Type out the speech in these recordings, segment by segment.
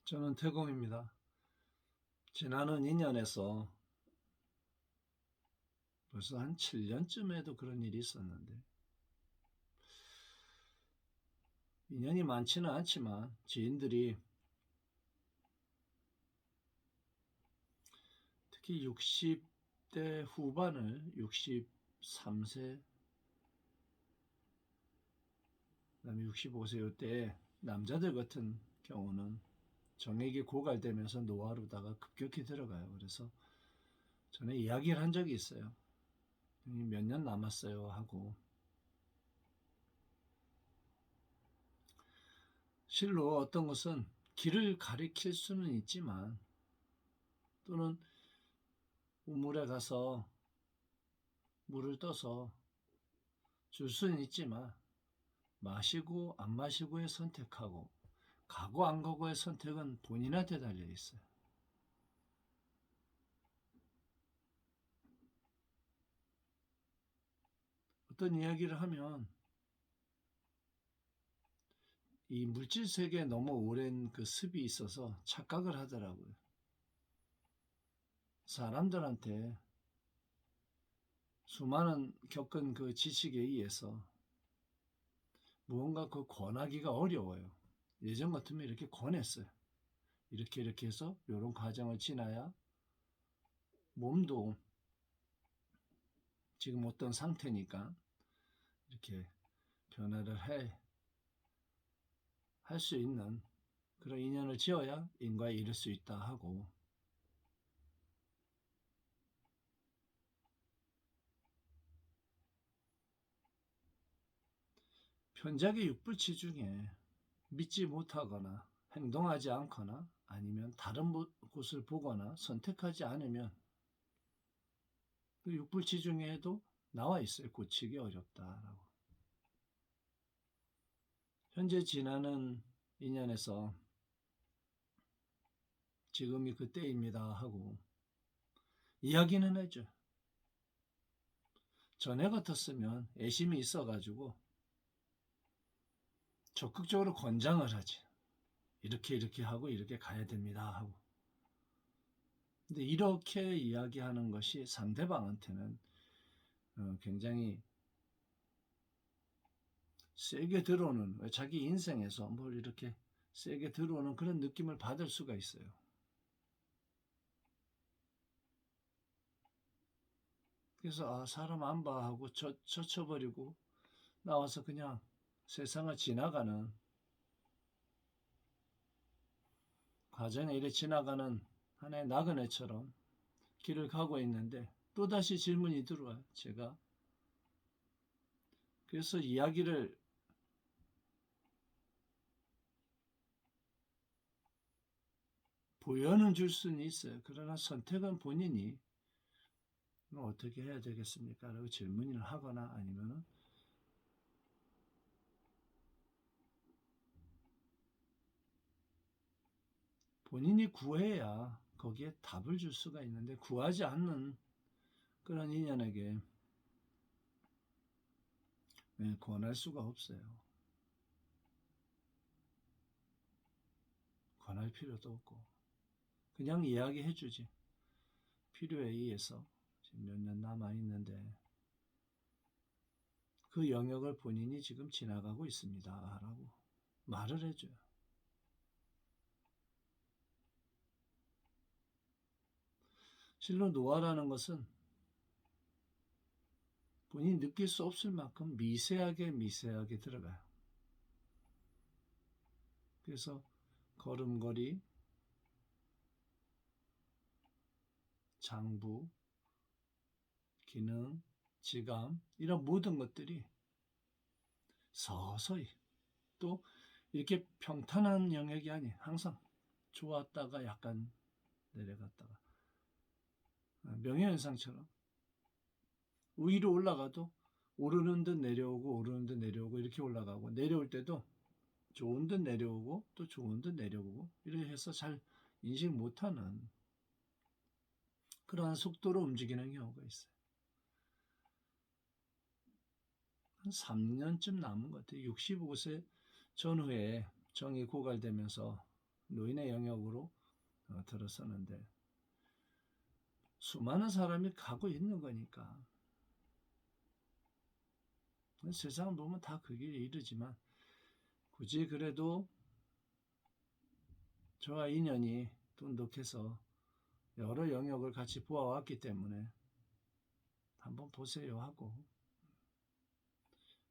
저는 태공입니다. 지나는 인연에서 벌써 한 7년쯤에도 그런 일이 있었는데, 인연이 많지는 않지만 지인들이 특히 60대 후반을 63세, 그다음에 65세 이때 남자들 같은 경우는 정액이 고갈되면서 노화로다가 급격히 들어가요. 그래서 전에 이야기를 한 적이 있어요. 몇 년 남았어요 하고, 실로 어떤 것은 길을 가리킬 수는 있지만, 또는 우물에 가서 물을 떠서 줄 수는 있지만, 마시고 안 마시고의 선택하고 가고 안 가고의 선택은 본인한테 달려 있어요. 어떤 이야기를 하면 이 물질 세계에 너무 오랜 그 습이 있어서 착각을 하더라고요. 사람들한테 수많은 겪은 그 지식에 의해서 무언가 그 권하기가 어려워요. 예전 같으면 이렇게 권했어요. 이렇게 해서 이런 과정을 지나야 몸도 지금 어떤 상태니까 이렇게 변화를 할 수 있는 그런 인연을 지어야 인과에 이를 수 있다 하고, 편작의 육불치 중에 믿지 못하거나 행동하지 않거나 아니면 다른 곳을 보거나 선택하지 않으면 그 육불치 중에도 나와 있어요. 고치기 어렵다라고. 현재 지나는 인연에서 지금이 그때입니다 하고 이야기는 해줘. 전에 같았으면 애심이 있어가지고 적극적으로 권장을 하지. 이렇게 하고 이렇게 가야 됩니다 하고. 근데 이렇게 이야기하는 것이 상대방한테는 굉장히 세게 들어오는, 자기 인생에서 뭘 이렇게 세게 들어오는 그런 느낌을 받을 수가 있어요. 그래서 사람 안 봐 하고 젖혀버리고 나와서 그냥 세상을 지나가는, 과정에 이래 지나가는 하나의 나그네처럼 길을 가고 있는데 또다시 질문이 들어와요. 제가 그래서 이야기를 보여는 줄 수는 있어요. 그러나 선택은 본인이 어떻게 해야 되겠습니까? 라고 질문을 하거나 아니면은 본인이 구해야 거기에 답을 줄 수가 있는데, 구하지 않는 그런 인연에게 권할 수가 없어요. 권할 필요도 없고 그냥 이야기해 주지. 필요에 의해서 지금 몇 년 남아 있는데 그 영역을 본인이 지금 지나가고 있습니다 라고 말을 해줘요. 실로 노화라는 것은 본인이 느낄 수 없을 만큼 미세하게 들어가요. 그래서 걸음걸이, 장부, 기능, 지감 이런 모든 것들이 서서히, 또 이렇게 평탄한 영역이 아닌 항상 좋았다가 약간 내려갔다가, 명예현상처럼 위로 올라가도 오르는 듯 내려오고 오르는 듯 내려오고 이렇게 올라가고, 내려올 때도 좋은 듯 내려오고 또 좋은 듯 내려오고 이렇게 해서 잘 인식 못하는 그러한 속도로 움직이는 경우가 있어요. 한 3년쯤 남은 것 같아요. 65세 전후에 정이 고갈되면서 노인의 영역으로 들어서는데 수많은 사람이 가고 있는 거니까 세상 보면 다 그 길에 이르지만 굳이 그래도 저와 인연이 돈독해서 여러 영역을 같이 보아왔기 때문에 한번 보세요 하고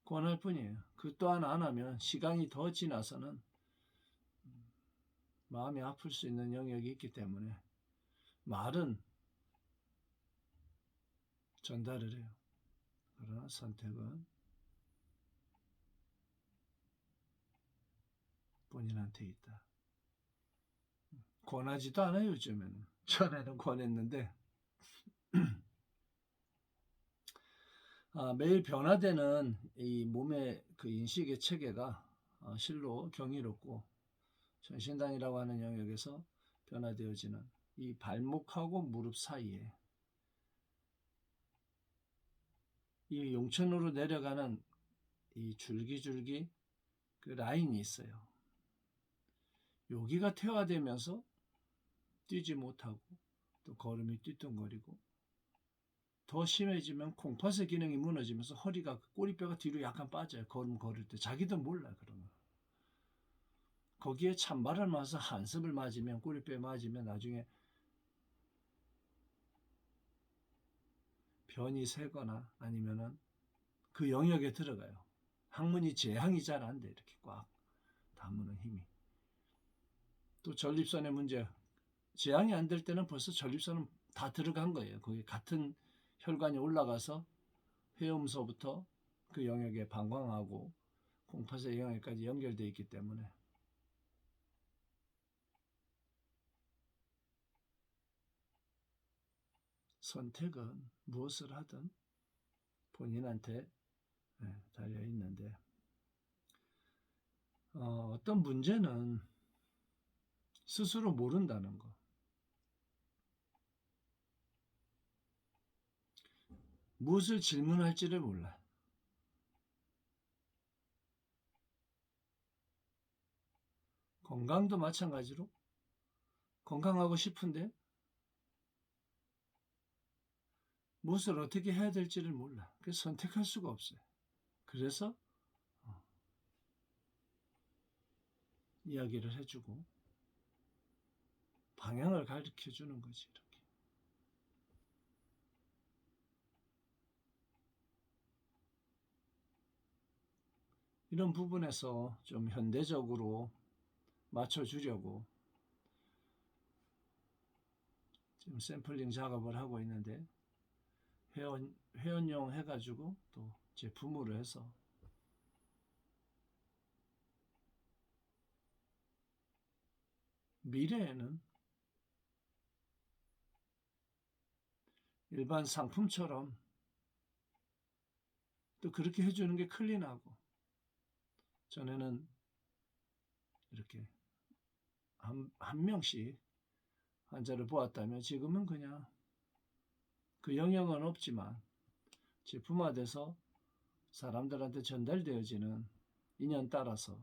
권할 뿐이에요. 그 또한 안 하면 시간이 더 지나서는 마음이 아플 수 있는 영역이 있기 때문에 말은 전달을 해요. 그러나 선택은 본인한테 있다. 권하지도 않아요, 요즘에는. 전에는 권했는데 매일 변화되는 이 몸의 그 인식의 체계가 실로 경이롭고 전신단이라고 하는 영역에서 변화되어지는 이 발목하고 무릎 사이에 이 용천으로 내려가는 이 줄기줄기 그 라인이 있어요. 여기가 퇴화되면서 뛰지 못하고 또 걸음이 띠뚱거리고 더 심해지면 콩팥의 기능이 무너지면서 허리가 꼬리뼈가 뒤로 약간 빠져요. 걸음 걸을 때 자기도 몰라 그러면 거기에 찬바람 와서 한습을 맞으면 꼬리뼈에 맞으면 나중에 변이 새거나 아니면은 그 영역에 들어가요. 항문이 제항이 잘 안 돼. 이렇게 꽉 다무는 힘이. 또 전립선의 문제. 제항이 안 될 때는 벌써 전립선은 다 들어간 거예요. 거기 같은 혈관이 올라가서 회음소부터 그 영역에 방광하고 콩팥의 영역까지 연결되어 있기 때문에 선택은 무엇을 하든 본인한테 달려 있는데 어떤 문제는 스스로 모른다는 거. 무엇을 질문할지를 몰라. 건강도 마찬가지로 건강하고 싶은데 무엇을 어떻게 해야 될지를 몰라. 그래서 선택할 수가 없어요. 그래서 이야기를 해주고 방향을 가르쳐 주는 거지. 이렇게. 이런 부분에서 좀 현대적으로 맞춰주려고 지금 샘플링 작업을 하고 있는데 회원용 해가지고 또 제품으로 해서 미래에는 일반 상품처럼 또 그렇게 해주는 게 클린하고 전에는 이렇게 한 명씩 환자를 보았다면 지금은 그냥 그 영역은 없지만 제품화돼서 사람들한테 전달되어지는 인연 따라서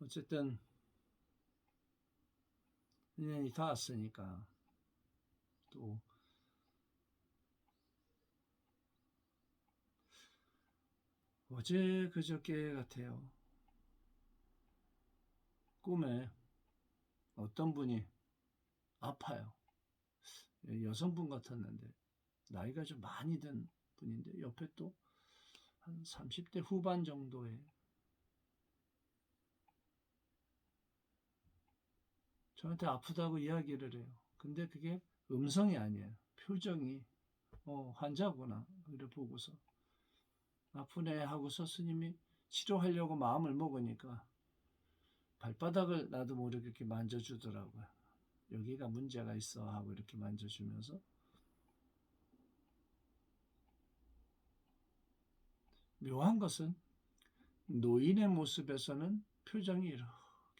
어쨌든 인연이 닿았으니까 또 어제 그저께 같아요. 꿈에 어떤 분이 아파요. 여성분 같았는데 나이가 좀 많이 든 분인데 옆에 또 한 30대 후반 정도의 저한테 아프다고 이야기를 해요. 근데 그게 음성이 아니에요. 표정이 환자구나. 이래 보고서 아프네 하고서 스님이 치료하려고 마음을 먹으니까 발바닥을 나도 모르게 이렇게 만져주더라고요. 여기가 문제가 있어 하고 이렇게 만져주면서 묘한 것은 노인의 모습에서는 표정이 이렇게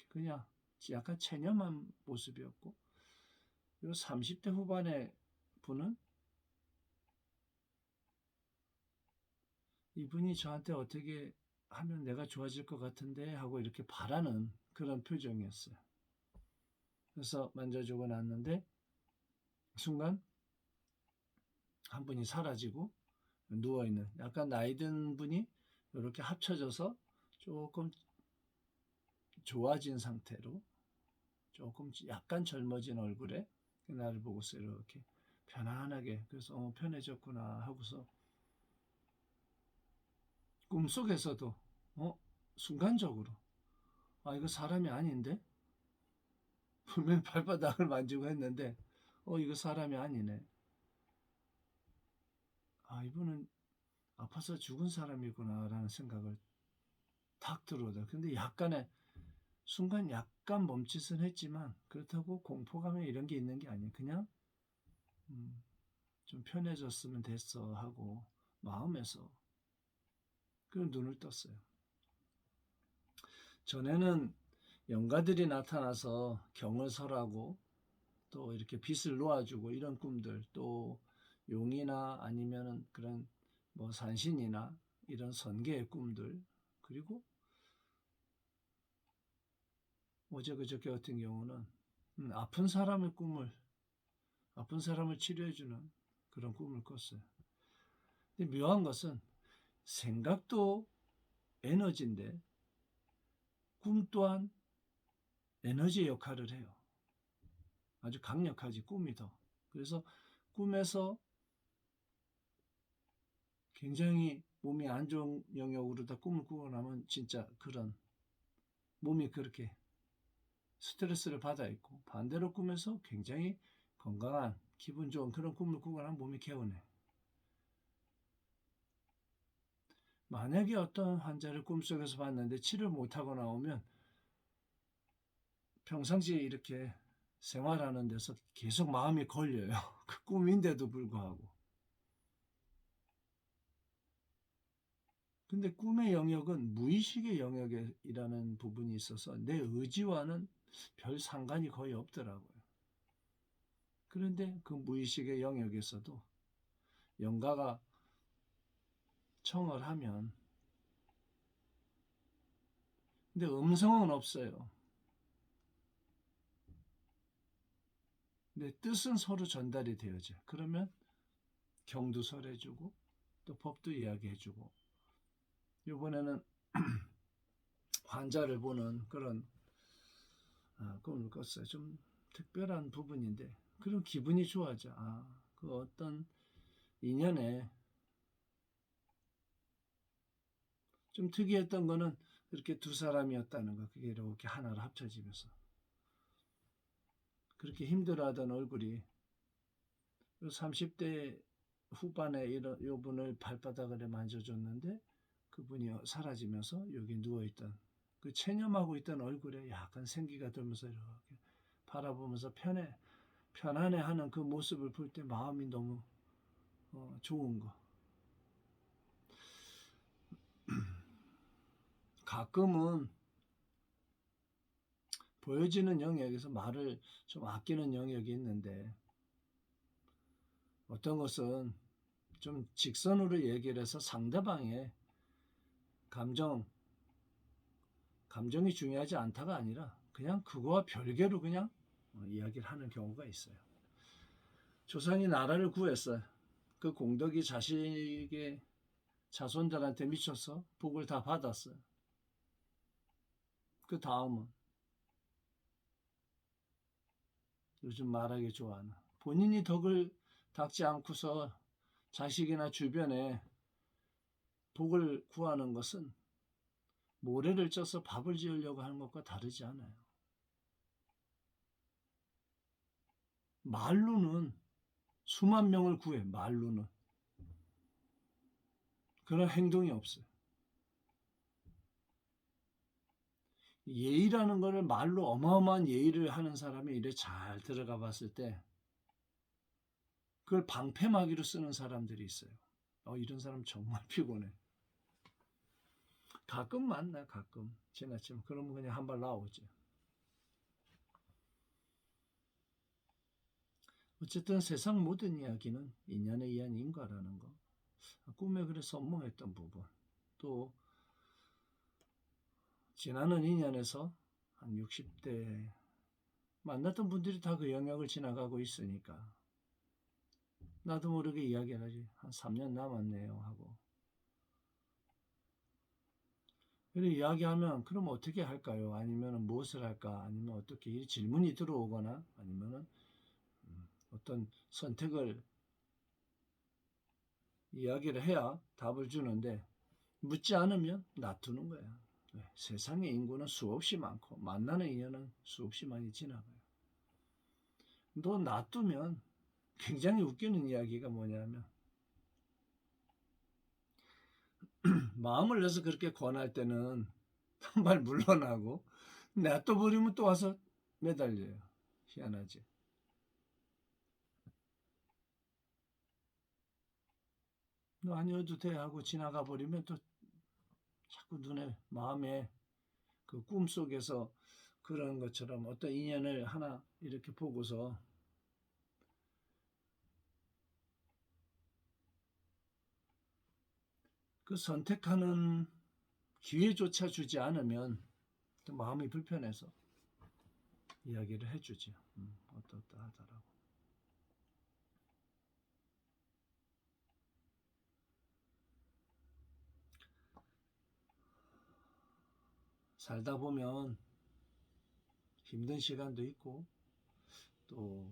그냥 약간 체념한 모습이었고 이 30대 후반의 분은 이분이 저한테 어떻게 하면 내가 좋아질 것 같은데 하고 이렇게 바라는 그런 표정이었어요. 그래서 만져주고 났는데 순간 한 분이 사라지고 누워있는 약간 나이 든 분이 이렇게 합쳐져서 조금 좋아진 상태로 조금 약간 젊어진 얼굴에 나를 보고서 이렇게 편안하게 그래서 편해졌구나 하고서 꿈속에서도 순간적으로 이거 사람이 아닌데 분명히 발바닥을 만지고 했는데 이거 사람이 아니네. 이분은 아파서 죽은 사람이구나라는 생각을 탁 들어오다. 근데 순간 약간 멈칫은 했지만 그렇다고 공포감에 이런 게 있는 게 아니에요. 그냥 좀 편해졌으면 됐어 하고 마음에서 그런 눈을 떴어요. 전에는 영가들이 나타나서 경을 설하고 또 이렇게 빛을 놓아주고 이런 꿈들, 또 용이나 아니면은 그런 뭐 산신이나 이런 선계의 꿈들, 그리고 어제 그저께 같은 경우는 아픈 사람을 치료해주는 그런 꿈을 꿨어요. 근데 묘한 것은 생각도 에너지인데 꿈 또한 에너지 역할을 해요. 아주 강력하지, 꿈이 더. 그래서 꿈에서 굉장히 몸이 안 좋은 영역으로 다 꿈을 꾸고 나면 진짜 그런 몸이 그렇게 스트레스를 받아 있고, 반대로 꿈에서 굉장히 건강한 기분 좋은 그런 꿈을 꾸고 나면 몸이 개운해. 만약에 어떤 환자를 꿈속에서 봤는데 치료를 못하고 나오면 평상시에 이렇게 생활하는 데서 계속 마음이 걸려요. 그 꿈인데도 불구하고. 근데 꿈의 영역은 무의식의 영역이라는 부분이 있어서 내 의지와는 별 상관이 거의 없더라고요. 그런데 그 무의식의 영역에서도 영가가 청을 하면, 근데 음성은 없어요. 근데 뜻은 서로 전달이 되어져. 그러면 경도 설해주고 또 법도 이야기해주고, 이번에는 환자를 보는 그런 꿈을 꿨어요. 좀 특별한 부분인데 그런 기분이 좋아져. 그 어떤 인연에 좀 특이했던 거는 그렇게 두 사람이었다는 거. 그게 이렇게 하나로 합쳐지면서 그렇게 힘들어하던 얼굴이 30대 후반에 이분을 발바닥을 만져줬는데 그분이 사라지면서 여기 누워있던 그 체념하고 있던 얼굴에 약간 생기가 들면서 이렇게 바라보면서 편안해하는 그 모습을 볼 때 마음이 너무 좋은 거. 가끔은 보여지는 영역에서 말을 좀 아끼는 영역이 있는데 어떤 것은 좀 직선으로 얘기를 해서 상대방의 감정이 중요하지 않다가 아니라 그냥 그거와 별개로 그냥 이야기를 하는 경우가 있어요. 조상이 나라를 구했어요. 그 공덕이 자식의 자손들한테 미쳐서 복을 다 받았어요. 그 다음은 요즘 말하기 좋아하는 본인이 덕을 닦지 않고서 자식이나 주변에 복을 구하는 것은 모래를 쪄서 밥을 지으려고 하는 것과 다르지 않아요. 말로는 수만 명을 구해. 말로는. 그런 행동이 없어요. 예의라는 것을 말로 어마어마한 예의를 하는 사람이 이래 잘 들어가 봤을 때 그걸 방패막이로 쓰는 사람들이 있어요. 이런 사람 정말 피곤해. 가끔 만나, 가끔. 지나치면. 그러면 그냥 한 발 나오지. 어쨌든 세상 모든 이야기는 인연에 의한 인과라는 거. 꿈에 그래 선몽했던 부분, 또 지나는 인연에서 한 60대 만났던 분들이 다 그 영역을 지나가고 있으니까 나도 모르게 이야기를 하지. 한 3년 남았네요 하고. 그래 이야기하면 그럼 어떻게 할까요? 아니면 무엇을 할까? 아니면 어떻게 이 질문이 들어오거나 아니면은 어떤 선택을 이야기를 해야 답을 주는데 묻지 않으면 놔두는 거야. 네, 세상의 인구는 수없이 많고 만나는 인연은 수없이 많이 지나가요. 너 놔두면 굉장히 웃기는 이야기가 뭐냐면 마음을 내서 그렇게 권할 때는 한 발 물러나고 놔둬버리면 또 와서 매달려요. 희한하지. 너 아니어도 돼 하고 지나가 버리면 또 자꾸 눈에 마음에 그 꿈속에서 그런 것처럼 어떤 인연을 하나 이렇게 보고서 그 선택하는 기회조차 주지 않으면 또 마음이 불편해서 이야기를 해주지. 어떻다 하더라고. 살다 보면 힘든 시간도 있고 또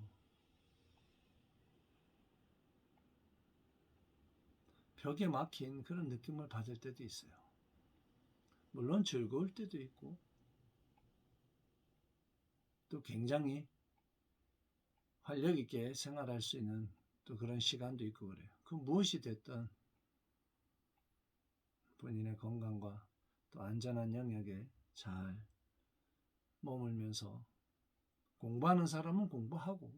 벽에 막힌 그런 느낌을 받을 때도 있어요. 물론 즐거울 때도 있고 또 굉장히 활력 있게 생활할 수 있는 또 그런 시간도 있고 그래요. 그 무엇이 됐든 본인의 건강과 또 안전한 영역에 잘 머물면서 공부하는 사람은 공부하고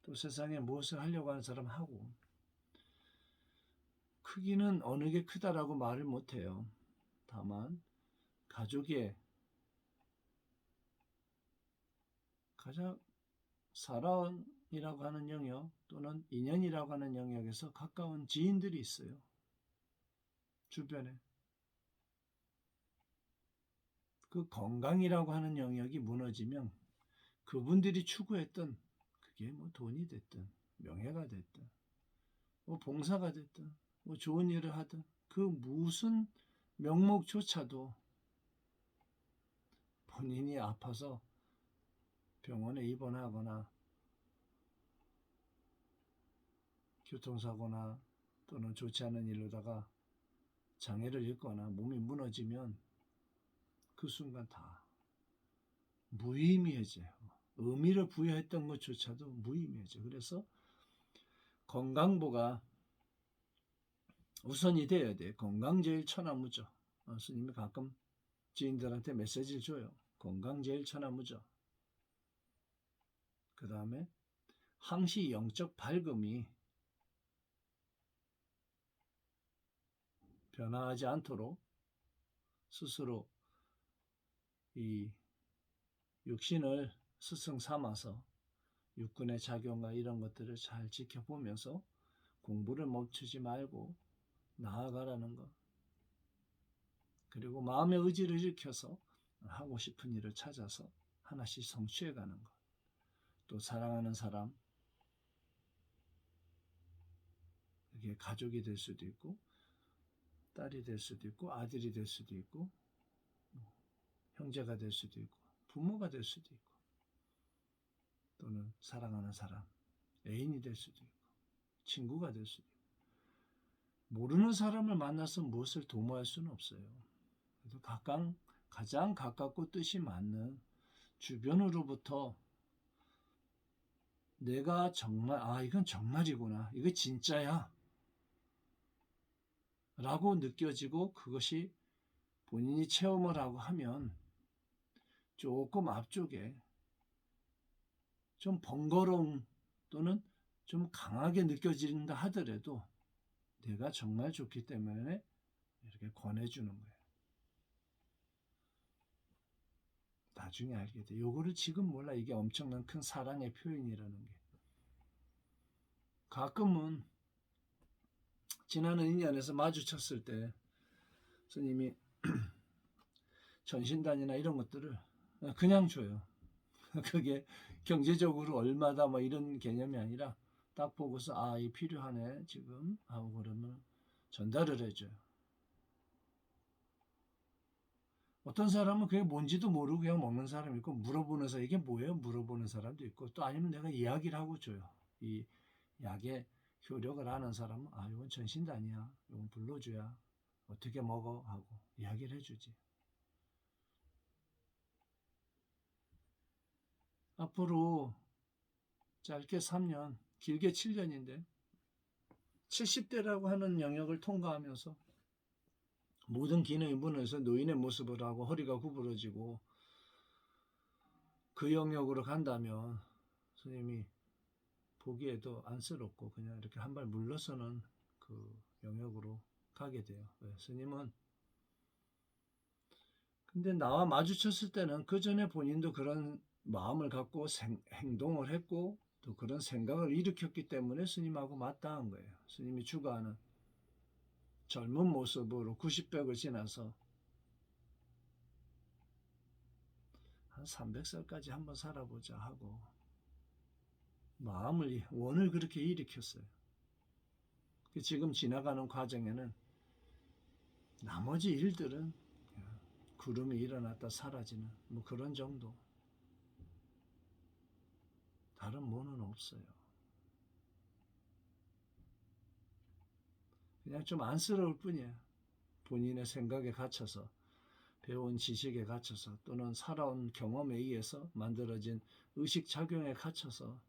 또 세상에 무엇을 하려고 하는 사람은 하고 크기는 어느 게 크다라고 말을 못해요. 다만 가족의 가장 사랑이라고 하는 영역 또는 인연이라고 하는 영역에서 가까운 지인들이 있어요. 주변에. 그 건강이라고 하는 영역이 무너지면 그분들이 추구했던 그게 뭐 돈이 됐든 명예가 됐든 뭐 봉사가 됐든 뭐 좋은 일을 하든 그 무슨 명목조차도 본인이 아파서 병원에 입원하거나 교통사고나 또는 좋지 않은 일로다가 장애를 입거나 몸이 무너지면 그 순간 다 무의미해져요. 의미를 부여했던 것조차도 무의미해져. 그래서 건강보가 우선이 돼야 돼. 건강 제일 천하무죠. 스님이 가끔 지인들한테 메시지를 줘요. 건강 제일 천하무죠. 그 다음에 항시 영적 밝음이 변화하지 않도록 스스로 이 육신을 스승 삼아서 육군의 작용과 이런 것들을 잘 지켜보면서 공부를 멈추지 말고 나아가라는 것. 그리고 마음의 의지를 일으켜서 하고 싶은 일을 찾아서 하나씩 성취해가는 것. 또 사랑하는 사람, 이게 가족이 될 수도 있고 딸이 될 수도 있고 아들이 될 수도 있고 형제가 될 수도 있고 부모가 될 수도 있고 또는 사랑하는 사람, 애인이 될 수도 있고 친구가 될 수도 있고 모르는 사람을 만나서 무엇을 도모할 수는 없어요. 그래서 가장 가깝고 뜻이 맞는 주변으로부터 내가 정말 이건 정말이구나 이거 진짜야 라고 느껴지고 그것이 본인이 체험을 하고 하면 조금 앞쪽에 좀 번거로움 또는 좀 강하게 느껴진다 하더라도 내가 정말 좋기 때문에 이렇게 권해주는 거예요. 나중에 알게 돼. 요거를 지금 몰라. 이게 엄청난 큰 사랑의 표현이라는 게. 가끔은 지나는 인연에서 마주쳤을 때 스님이 전신단이나 이런 것들을 그냥 줘요. 그게 경제적으로 얼마다 뭐 이런 개념이 아니라 딱 보고서 아, 이 필요하네 지금 하고 그러면 전달을 해줘요. 어떤 사람은 그게 뭔지도 모르고 그냥 먹는 사람이 있고 물어보면서 이게 뭐예요? 물어보는 사람도 있고 또 아니면 내가 이야기를 하고 줘요. 이 약의 효력을 아는 사람은 아, 이건 전신단이야. 이건 불로주야. 어떻게 먹어? 하고 이야기를 해주지. 앞으로 짧게 3년, 길게 7년인데 70대라고 하는 영역을 통과하면서 모든 기능이 무너져서 노인의 모습을 하고 허리가 구부러지고 그 영역으로 간다면 스님이 보기에도 안쓰럽고 그냥 이렇게 한 발 물러서는 그 영역으로 가게 돼요. 스님은 근데 나와 마주쳤을 때는 그 전에 본인도 그런 마음을 갖고 행동을 했고 또 그런 생각을 일으켰기 때문에 스님하고 마땅한 거예요. 스님이 추구하는 젊은 모습으로 90벽을 지나서 한 300살까지 한번 살아보자 하고 원을 그렇게 일으켰어요. 지금 지나가는 과정에는 나머지 일들은 구름이 일어났다 사라지는 뭐 그런 정도. 다른 뭐는 없어요. 그냥 좀 안쓰러울 뿐이에요. 본인의 생각에 갇혀서 배운 지식에 갇혀서 또는 살아온 경험에 의해서 만들어진 의식작용에 갇혀서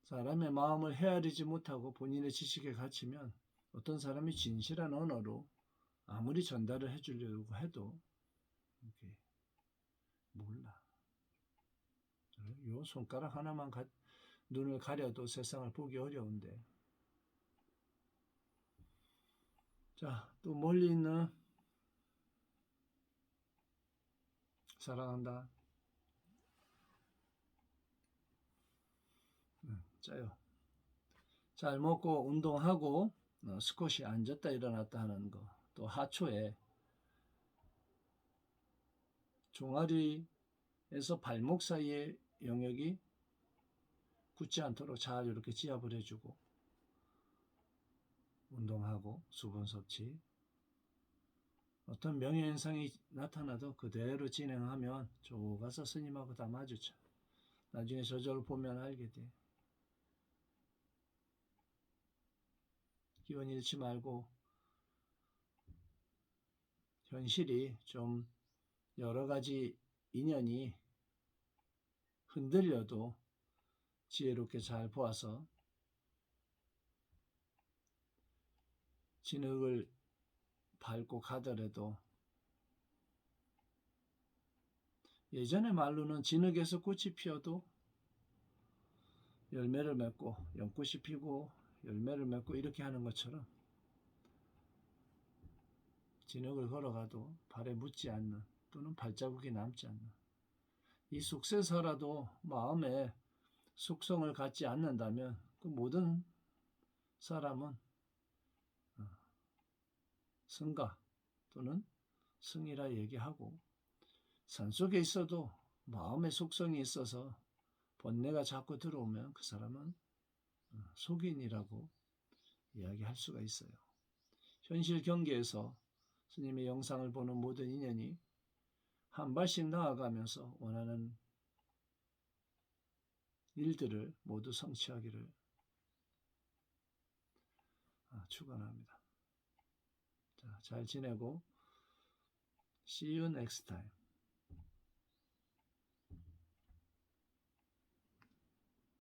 사람의 마음을 헤아리지 못하고 본인의 지식에 갇히면 어떤 사람이 진실한 언어로 아무리 전달을 해주려고 해도 이게 몰라. 요 손가락 하나만 눈을 가려도 세상을 보기 어려운데. 자, 또 멀리 있는 사랑한다. 짜요. 잘 먹고 운동하고 스쿼시 앉았다 일어났다 하는 거. 또 하초에 종아리에서 발목 사이의 영역이 굳지 않도록 잘 이렇게 지압을 해주고 운동하고 수분 섭취 어떤 명예현상이 나타나도 그대로 진행하면 좋아서 스님하고 다 마주쳐. 나중에 저절로 보면 알게 돼. 기운 잃지 말고 현실이 좀 여러 가지 인연이 흔들려도 지혜롭게 잘 보아서 진흙을 밟고 가더라도 예전의 말로는 진흙에서 꽃이 피어도 열매를 맺고 연꽃이 피고 열매를 맺고 이렇게 하는 것처럼 진흙을 걸어가도 발에 묻지 않는 또는 발자국이 남지 않는 이 속세사라도 마음에 속성을 갖지 않는다면 그 모든 사람은 승가 또는 승이라 얘기하고 산속에 있어도 마음의 속성이 있어서 번뇌가 자꾸 들어오면 그 사람은 속인이라고 이야기할 수가 있어요. 현실 경계에서 스님의 영상을 보는 모든 인연이 한 발씩 나아가면서 원하는 일들을 모두 성취하기를 축원합니다. 자, 잘 지내고 See you next time.